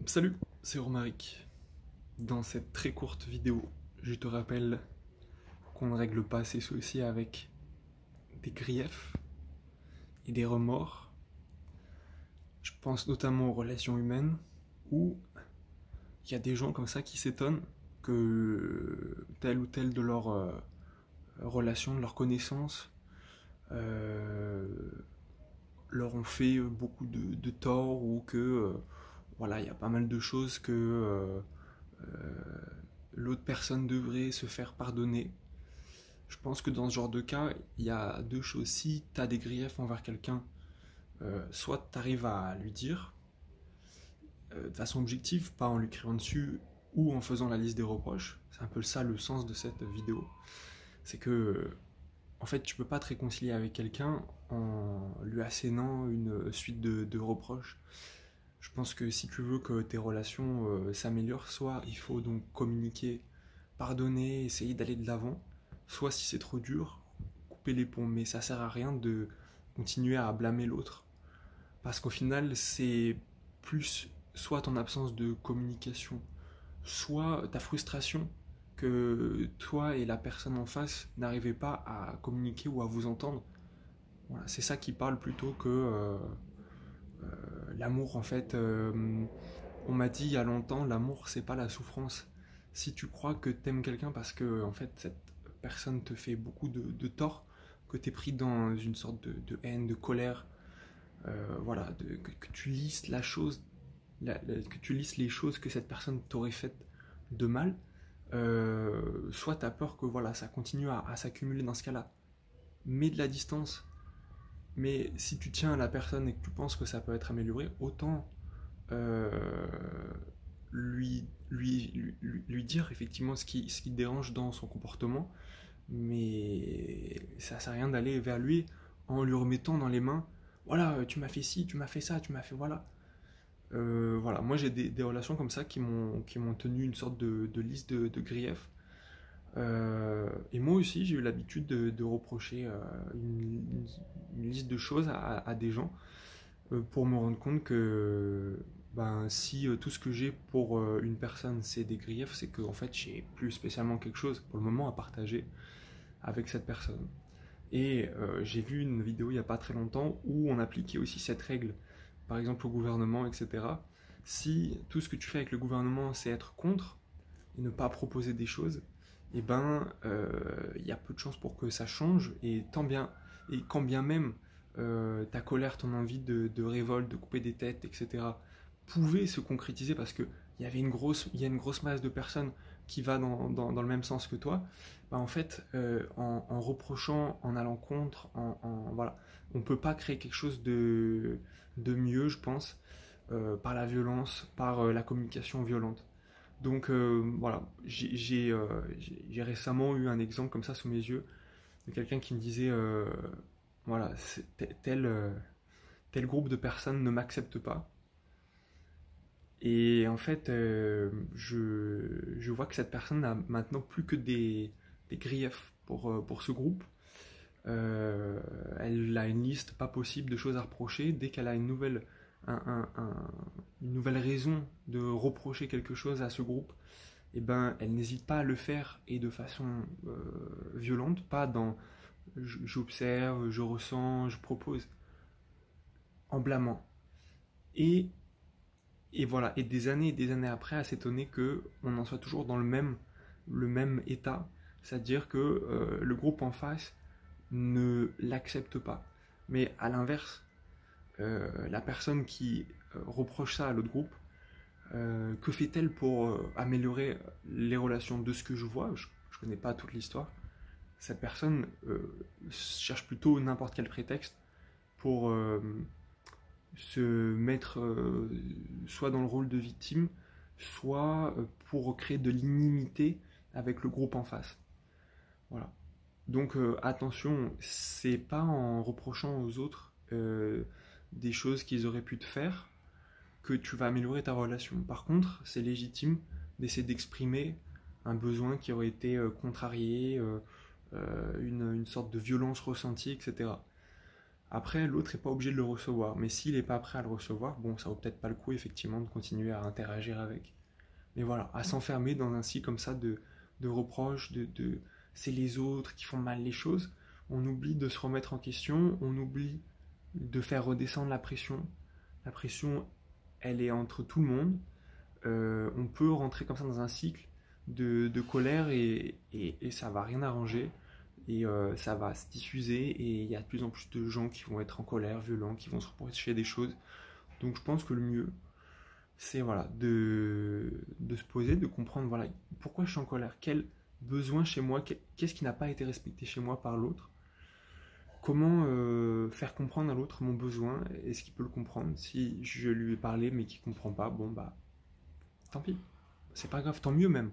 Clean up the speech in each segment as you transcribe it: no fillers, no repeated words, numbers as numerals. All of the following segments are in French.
Salut, c'est Romaric. Dans cette très courte vidéo, je te rappelle qu'on ne règle pas ses soucis avec des griefs et des remords. Je pense notamment aux relations humaines où il y a des gens comme ça qui s'étonnent que telle ou telle de leurs relations, de leurs connaissances, euh, leur ont fait beaucoup de tort ou que voilà, il y a pas mal de choses que l'autre personne devrait se faire pardonner. Je pense que dans ce genre de cas, il y a deux choses. Si tu as des griefs envers quelqu'un, soit tu arrives à lui dire de façon objective, pas en lui criant dessus ou en faisant la liste des reproches. C'est un peu ça le sens de cette vidéo. C'est que, en fait, tu peux pas te réconcilier avec quelqu'un en lui assénant une suite de reproches. Je pense que si tu veux que tes relations s'améliorent, soit il faut donc communiquer, pardonner, essayer d'aller de l'avant, soit si c'est trop dur, couper les ponts. Mais ça sert à rien de continuer à blâmer l'autre. Parce qu'au final, c'est plus soit ton absence de communication, soit ta frustration que toi et la personne en face n'arrivez pas à communiquer ou à vous entendre. Voilà, c'est ça qui parle plutôt que l'amour en fait. On m'a dit il y a longtemps, l'amour c'est pas la souffrance. Si tu crois que t'aimes quelqu'un parce que en fait cette personne te fait beaucoup de tort, que t'es pris dans une sorte de haine, de colère, voilà, que tu listes la chose, que tu listes les choses que cette personne t'aurait faites de mal, soit t'as peur que voilà ça continue à s'accumuler dans ce cas-là. Mets de la distance. Mais si tu tiens à la personne et que tu penses que ça peut être amélioré, autant euh, lui dire effectivement ce qui te dérange dans son comportement, mais ça sert à rien d'aller vers lui en lui remettant dans les mains, voilà, tu m'as fait ci, tu m'as fait ça, tu m'as fait voilà. Voilà, moi j'ai des relations comme ça qui m'ont tenu une sorte de liste de griefs. Et moi aussi, j'ai eu l'habitude de reprocher une liste de choses à des gens pour me rendre compte que ben, si tout ce que j'ai pour une personne c'est des griefs, c'est que en fait j'ai plus spécialement quelque chose pour le moment à partager avec cette personne. Et j'ai vu une vidéo il n'y a pas très longtemps où on appliquait aussi cette règle, par exemple au gouvernement, etc. Si tout ce que tu fais avec le gouvernement c'est être contre et ne pas proposer des choses, et ben il y a peu de chances pour que ça change et tant bien et quand bien même ta colère, ton envie de révolte, de couper des têtes, etc. pouvait se concrétiser parce que il y a une grosse masse de personnes qui va dans le même sens que toi, bah en fait, en reprochant, en allant contre, voilà, on peut pas créer quelque chose de mieux, je pense, par la violence, par la communication violente. Donc voilà, j'ai récemment eu un exemple comme ça sous mes yeux de quelqu'un qui me disait voilà, tel groupe de personnes ne m'accepte pas. Et en fait, je vois que cette personne n'a maintenant plus que des griefs pour ce groupe. Elle a une liste pas possible de choses à reprocher. Dès qu'elle a une nouvelle raison de reprocher quelque chose à ce groupe, eh ben, elle n'hésite pas à le faire et de façon violente, pas dans j'observe, je ressens, je propose, en blâmant. Et, et voilà, et des années après, à s'étonner que on en soit toujours dans le même état, c'est-à-dire que le groupe en face ne l'accepte pas. Mais à l'inverse, la personne qui reproche ça à l'autre groupe, que fait-elle pour améliorer les relations de ce que je vois? Je ne connais pas toute l'histoire. Cette personne cherche plutôt n'importe quel prétexte pour se mettre soit dans le rôle de victime, soit pour créer de l'inimité avec le groupe en face. Voilà. Donc attention, c'est pas en reprochant aux autres des choses qu'ils auraient pu te faire que tu vas améliorer ta relation. Par contre, c'est légitime d'essayer d'exprimer un besoin qui aurait été contrarié, une sorte de violence ressentie, etc. Après, l'autre n'est pas obligé de le recevoir, mais s'il n'est pas prêt à le recevoir, bon, ça vaut peut-être pas le coup, effectivement, de continuer à interagir avec. Mais voilà, à s'enfermer dans un cycle comme ça de reproches, c'est les autres qui font mal les choses, on oublie de se remettre en question, on oublie de faire redescendre la pression. La pression, elle est entre tout le monde. On peut rentrer comme ça dans un cycle de colère et ça va rien arranger. Et ça va se diffuser et il y a de plus en plus de gens qui vont être en colère, violents, qui vont se reprocher des choses. Donc je pense que le mieux, c'est voilà, de se poser, de comprendre voilà, pourquoi je suis en colère, quel besoin chez moi, qu'est-ce qui n'a pas été respecté chez moi par l'autre, comment faire comprendre à l'autre mon besoin, est-ce qu'il peut le comprendre, si je lui ai parlé mais qu'il ne comprend pas, bon bah tant pis, c'est pas grave, tant mieux même.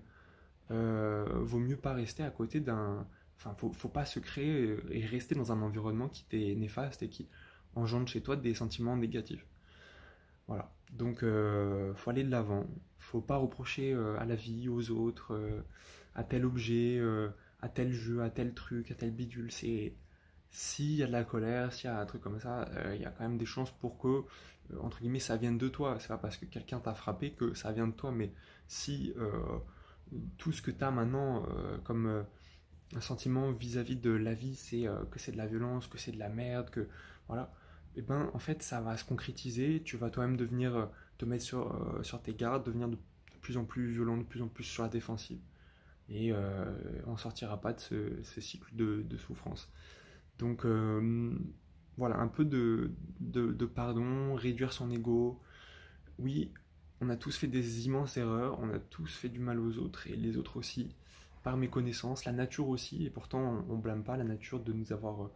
Vaut mieux pas rester à côté d'un... Enfin, faut pas se créer et rester dans un environnement qui t'est néfaste et qui engendre chez toi des sentiments négatifs. Voilà. Donc, faut aller de l'avant. Faut pas reprocher à la vie, aux autres, à tel objet, à tel jeu, à tel truc, à tel bidule. C'est s'il y a de la colère, s'il y a un truc comme ça, il y a quand même des chances pour que, entre guillemets, ça vienne de toi. C'est pas parce que quelqu'un t'a frappé que ça vient de toi, mais si tout ce que tu as maintenant comme un sentiment vis-à-vis de la vie, c'est que c'est de la violence, que c'est de la merde, que voilà, et ben en fait ça va se concrétiser, tu vas toi-même devenir te mettre sur tes gardes, devenir de plus en plus violent, de plus en plus sur la défensive. Et on sortira pas de ce cycle de souffrance. Donc voilà, un peu de pardon, réduire son ego. Oui, on a tous fait des immenses erreurs, on a tous fait du mal aux autres et les autres aussi, par méconnaissance, la nature aussi, et pourtant on blâme pas la nature de nous avoir,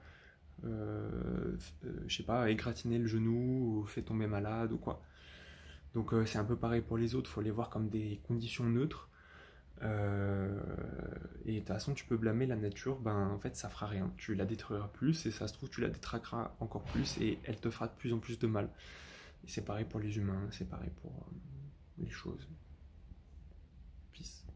je sais pas, égratigné le genou ou fait tomber malade ou quoi. Donc c'est un peu pareil pour les autres, faut les voir comme des conditions neutres. Euh, et de toute façon, tu peux blâmer la nature, ben en fait ça fera rien. Tu la détruiras plus et ça se trouve tu la détraqueras encore plus et elle te fera de plus en plus de mal. Et c'est pareil pour les humains, c'est pareil pour les choses. Peace.